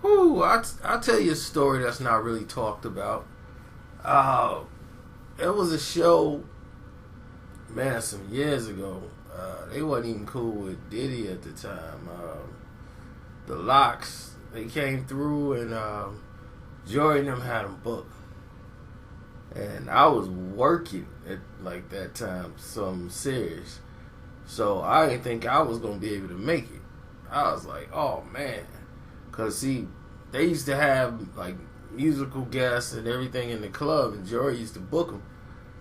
Ooh, I'll tell you a story that's not really talked about. It was a show, man, some years ago. They wasn't even cool with Diddy at the time. The Lox, they came through and Joy and them had them booked. And I was working at like that time, something serious. So I didn't think I was going to be able to make it. I was like, oh man. Because see, they used to have like musical guests and everything in the club, and Jory used to book them.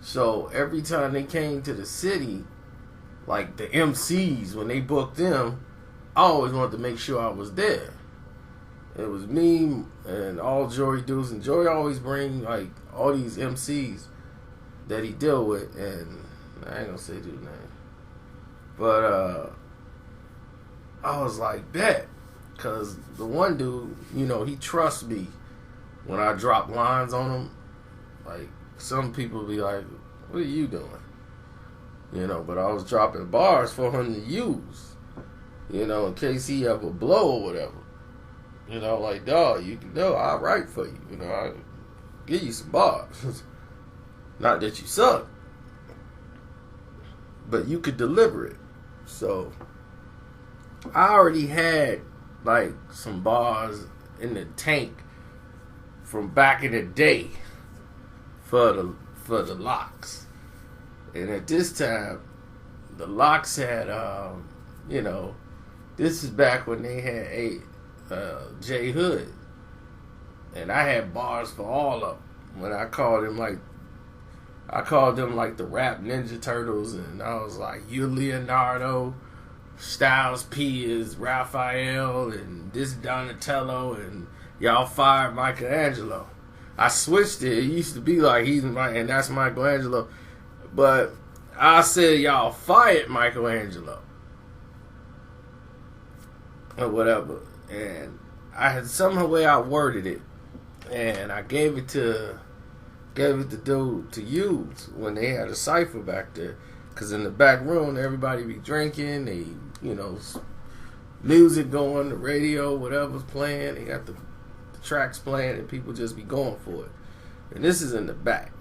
So every time they came to the city, like the MCs, when they booked them, I always wanted to make sure I was there. It was me and all Jory dudes, and Jory always bring like all these MCs that he deal with, and I ain't gonna say dude's name, but I was like, bet, cause the one dude, you know, he trusts me when I drop lines on him. Like some people be like, what are you doing? You know, but I was dropping bars for him to use, you know, in case he ever blow or whatever. You know, like, dog, you can know I'll write for you. You know, I'll give you some bars. Not that you suck, but you could deliver it. So I already had like some bars in the tank from back in the day for the Lox. And at this time, the Lox had, you know, this is back when they had J Hood, and I had bars for all of them. When I called them like the Rap Ninja Turtles, and I was like, you Leonardo, Styles P is Raphael, and this Donatello, and y'all fired Michelangelo. I switched it. It used to be like and that's Michelangelo, but I said y'all fired Michelangelo or whatever. And I had somehow way I worded it, and I gave it to dude to use when they had a cipher back there. Cause in the back room, everybody be drinking, they, you know, music going, the radio, whatever's playing, they got the tracks playing, and people just be going for it. And this is in the back.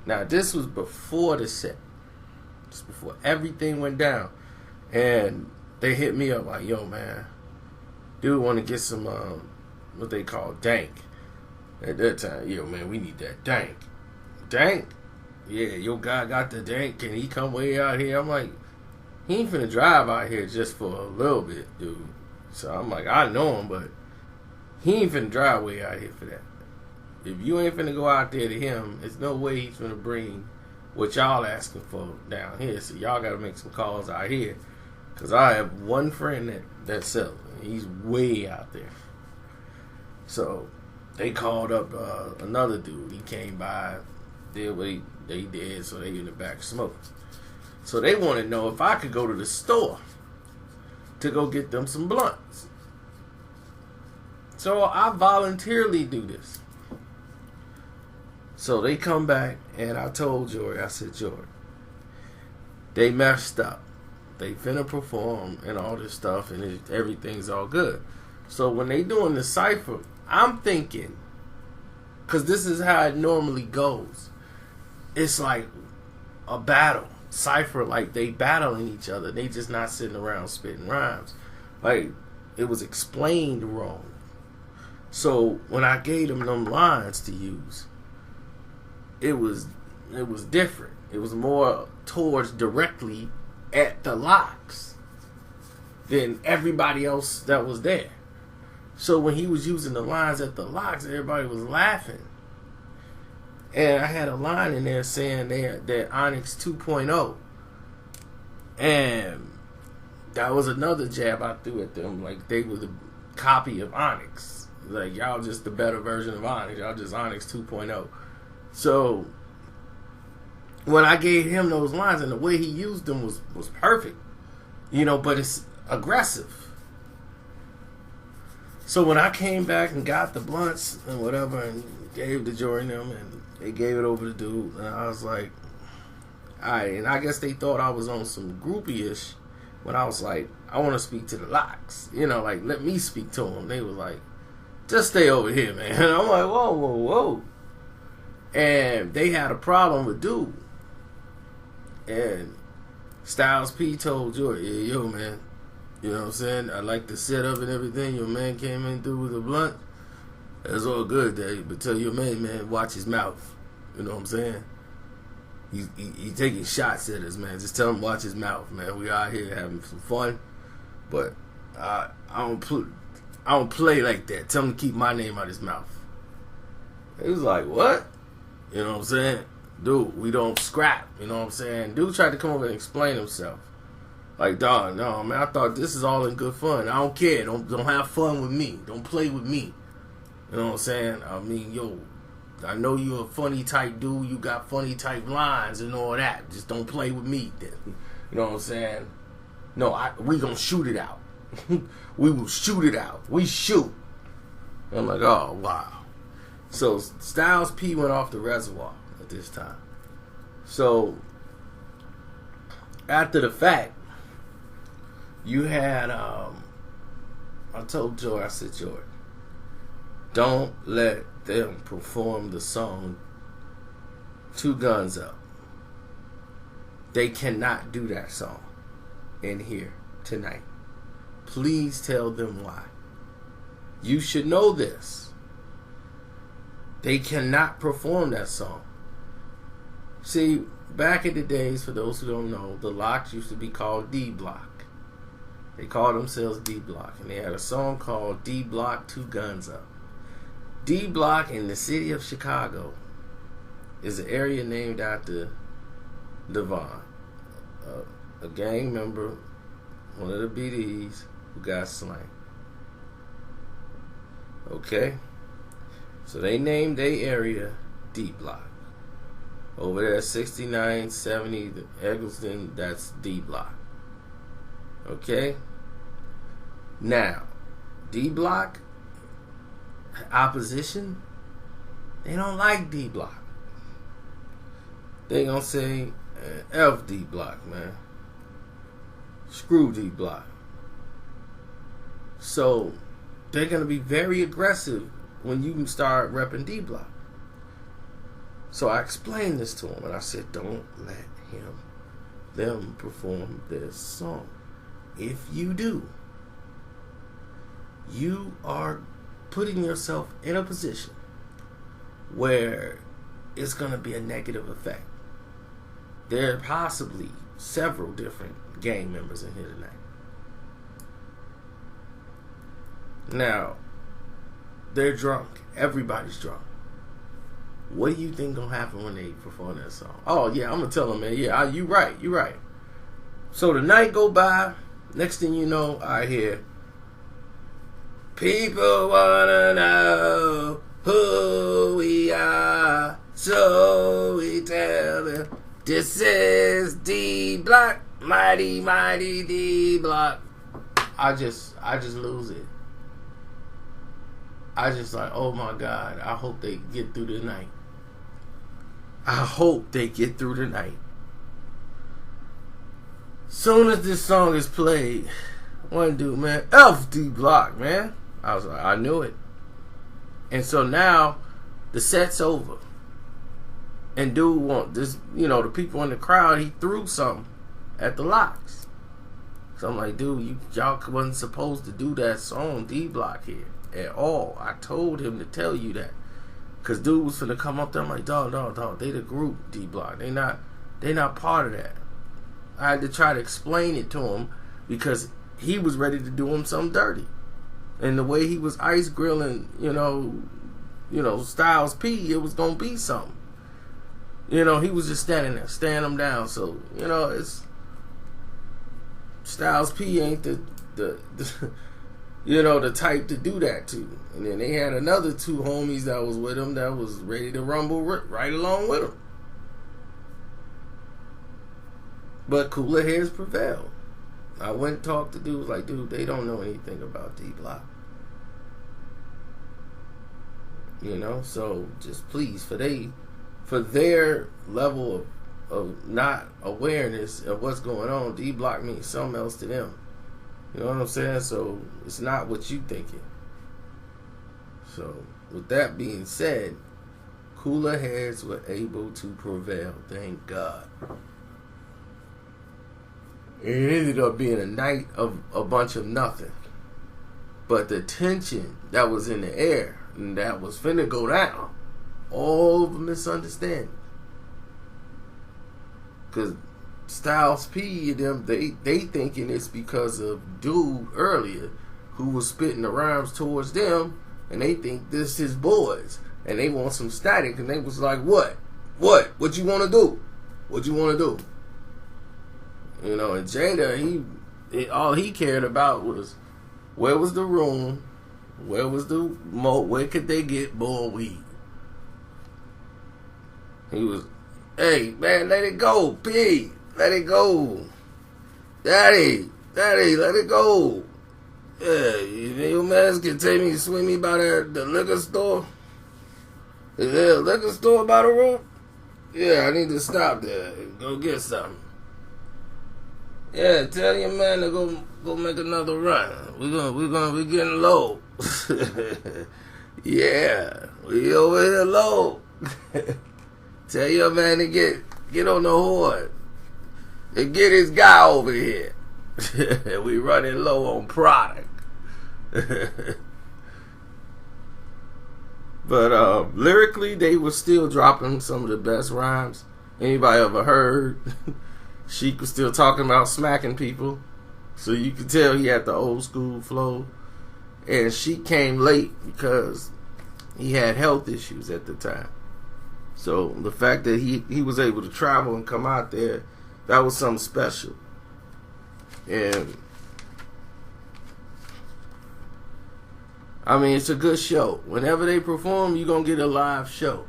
Now this was before the set, just before everything went down, and they hit me up like, yo man, dude want to get some what they call dank. At that time, yo man, we need that dank. Dank? Yeah, your guy got the dank. Can he come way out here? I'm like, he ain't finna drive out here just for a little bit, dude. So I'm like, I know him, but he ain't finna drive way out here for that. If you ain't finna go out there to him, there's no way he's finna bring what y'all asking for down here. So y'all gotta make some calls out here. Cause I have one friend that sells. He's way out there. So they called up another dude. He came by, did what they did, so they in the back smoked. So they want to know if I could go to the store to go get them some blunts. So I voluntarily do this. So they come back, and I told Jory, I said, Jory, they messed up. They finna perform and all this stuff, and everything's all good. So when they doing the cipher, I'm thinking, because this is how it normally goes. It's like a battle. Cipher, like they battling each other. They just not sitting around spitting rhymes. Like, it was explained wrong. So when I gave them lines to use, it was different. It was more towards directly at the Lox than everybody else that was there. So when he was using the lines at the Lox, everybody was laughing. And I had a line in there saying that Onyx 2.0. And that was another jab I threw at them. Like, they were the copy of Onyx. Like, y'all just the better version of Onyx. Y'all just Onyx 2.0. So when I gave him those lines, and the way he used them was perfect, you know, but it's aggressive. So when I came back and got the blunts and whatever, and gave the Jory and them, and they gave it over to dude, and I was like, alright. And I guess they thought I was on some groupie-ish, when I was like, I want to speak to the Lox. You know, like, let me speak to them. They was like, just stay over here, man. And I'm like, whoa, whoa, whoa. And they had a problem with dude. And Styles P told Jordan, yeah, yo, man, you know what I'm saying? I like the setup and everything. Your man came in through with a blunt. That's all good, Dave. But tell your man, watch his mouth. You know what I'm saying? He taking shots at us, man. Just tell him watch his mouth, man. We out here having some fun, but I don't play like that. Tell him to keep my name out his mouth. He was like, what? You know what I'm saying? Dude, we don't scrap. You know what I'm saying? Dude tried to come over and explain himself. Like, dog, no, man. I thought this is all in good fun. I don't care. Don't have fun with me. Don't play with me. You know what I'm saying? I mean, yo, I know you're a funny type dude. You got funny type lines and all that. Just don't play with me then. You know what I'm saying? No, we gonna shoot it out. We will shoot it out. We shoot. I'm like, oh, wow. So Styles P went off the reservoir at this time. So after the fact, you had, I told Joy, I said, Joy, don't let them perform the song Two Guns Up. They cannot do that song in here tonight. Please tell them why. You should know this. They cannot perform that song. See, back in the days, for those who don't know, the Lox used to be called D Block. They called themselves D Block, and they had a song called D Block Two Guns Up. D Block in the city of Chicago is an area named after Devon, a gang member, one of the BDs who got slain. Okay? So they named their area D Block. Over there, 6970 Eggleston, that's D Block. Okay? Now, D Block, opposition, they don't like D Block. They gonna say, F D Block, man. Screw D Block. So, they're gonna be very aggressive when you start repping D Block. So I explained this to him, and I said, don't let them perform this song. If you do, you are putting yourself in a position where it's going to be a negative effect. There are possibly several different gang members in here tonight. Now, they're drunk. Everybody's drunk. What do you think gonna happen when they perform that song? Oh yeah, I'm gonna tell them, man. Yeah, you right. So the night go by. Next thing you know, I hear people wanna know who we are, so we tell them this is D Block, mighty D Block. I just lose it. I just like, oh my God, I hope they get through the night. I hope they get through the night. Soon as this song is played, one dude, man, F D Block, man. I was like, I knew it. And so now the set's over. And dude want this, the people in the crowd, he threw something at the Lox. So I'm like, dude, y'all wasn't supposed to do that song D Block here at all. I told him to tell you that. Cause dude was finna come up there. I'm like, dog, they the group D Block. They not part of that. I had to try to explain it to him because he was ready to do him something dirty. And the way he was ice grilling, Styles P, it was gonna be something. He was just standing there, staring him down. So, it's Styles P ain't the the type to do that to. And then they had another two homies that was with him that was ready to rumble right along with him. But cooler heads prevailed. I went and talked to dudes like, dude, they don't know anything about D Block. So just please, for their level of not awareness of what's going on, D Block means something else to them. You know what I'm saying? So it's not what you thinking. So with that being said, cooler heads were able to prevail. Thank God. It ended up being a night of a bunch of nothing. But the tension that was in the air and that was finna go down, all of a misunderstanding. Because Styles P and them, they thinking it's because of dude earlier who was spitting the rhymes towards them, and they think this his boys, and they want some static, and they was like, what you want to do? What you want to do? You know, and Jada, all he cared about was where was the room, where could they get more weed? He was, hey man, let it go, P, let it go, daddy, let it go. Yeah, your man can take me, swing me by the liquor store. Is there a liquor store by the room? Yeah, I need to stop there and go get something. Yeah, tell your man to go make another run. We getting low. Yeah, we over here low. Tell your man to get on the horn and get his guy over here. We running low on product. But lyrically, they were still dropping some of the best rhymes anybody ever heard. Sheik was still talking about smacking people, so you could tell he had the old school flow. And Sheik came late because he had health issues at the time. So the fact that he was able to travel and come out there, that was something special. And I mean, it's a good show. Whenever they perform, you're going to get a live show.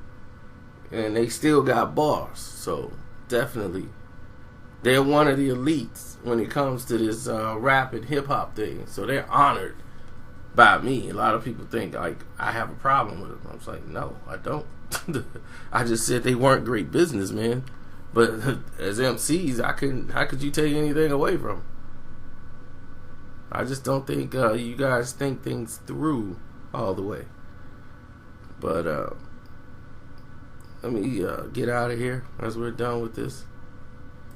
And they still got bars. So definitely, they're one of the elites when it comes to this rap and hip hop thing. So they're honored by me. A lot of people think like I have a problem with them. I was like, no, I don't. I just said they weren't great businessmen. But as MCs, how could you take anything away from them? I just don't think you guys think things through all the way. But let me get out of here as we're done with this.